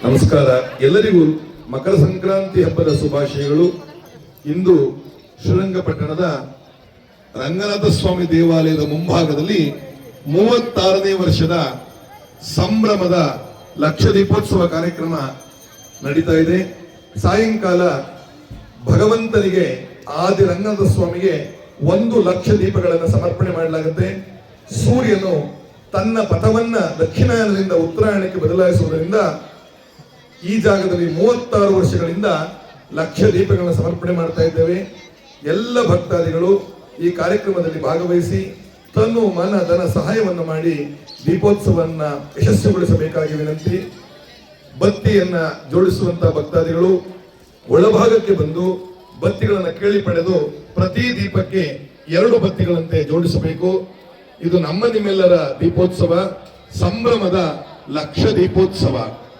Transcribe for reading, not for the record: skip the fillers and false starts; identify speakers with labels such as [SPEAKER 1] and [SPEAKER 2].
[SPEAKER 1] ನಮಸ್ಕಾರ. ಎಲ್ಲರಿಗೂ ಮಕರ ಸಂಕ್ರಾಂತಿ ಹಬ್ಬದ ಶುಭಾಶಯಗಳು. ಇಂದು ಶ್ರೀರಂಗಪಟ್ಟಣದ ರಂಗನಾಥ ಸ್ವಾಮಿ ದೇವಾಲಯದ ಮುಂಭಾಗದಲ್ಲಿ 36ನೇ ವರ್ಷದ ಸಂಭ್ರಮದ ಲಕ್ಷ ದೀಪೋತ್ಸವ ಕಾರ್ಯಕ್ರಮ ನಡೀತಾ ಇದೆ. ಸಾಯಂಕಾಲ ಭಗವಂತನಿಗೆ ಆದಿ ರಂಗನಾಥ ಸ್ವಾಮಿಗೆ 1 ಲಕ್ಷ ದೀಪಗಳನ್ನು ಸಮರ್ಪಣೆ ಮಾಡಲಾಗುತ್ತೆ. ಸೂರ್ಯನು ತನ್ನ ಪಥವನ್ನ ದಕ್ಷಿಣಾಯನದಿಂದ ಉತ್ತರಾಯಣಕ್ಕೆ ಬದಲಾಯಿಸುವುದರಿಂದ ಈ ಜಾಗದಲ್ಲಿ 36 ವರ್ಷಗಳಿಂದ ಲಕ್ಷ ದೀಪಗಳನ್ನು ಸಮರ್ಪಣೆ ಮಾಡ್ತಾ ಇದ್ದೇವೆ. ಎಲ್ಲ ಭಕ್ತಾದಿಗಳು ಈ ಕಾರ್ಯಕ್ರಮದಲ್ಲಿ ಭಾಗವಹಿಸಿ ತನ್ನ ಮನ ಧನ ಸಹಾಯವನ್ನು ಮಾಡಿ ದೀಪೋತ್ಸವವನ್ನು ಯಶಸ್ವಿಗೊಳಿಸಬೇಕಾಗಿ ವಿನಂತಿ. ಬತ್ತಿಯನ್ನ ಜೋಡಿಸುವಂತಹ ಭಕ್ತಾದಿಗಳು ಒಳಭಾಗಕ್ಕೆ ಬಂದು ಬತ್ತಿಗಳನ್ನು ಕೇಳಿ ಪಡೆದು ಪ್ರತಿ ದೀಪಕ್ಕೆ 2 ಬತ್ತಿಗಳಂತೆ ಜೋಡಿಸಬೇಕು. ಇದು ನಮ್ಮ ನಿಮ್ಮೆಲ್ಲರ ದೀಪೋತ್ಸವ, ಸಂಭ್ರಮದ ಲಕ್ಷ ದೀಪೋತ್ಸವ.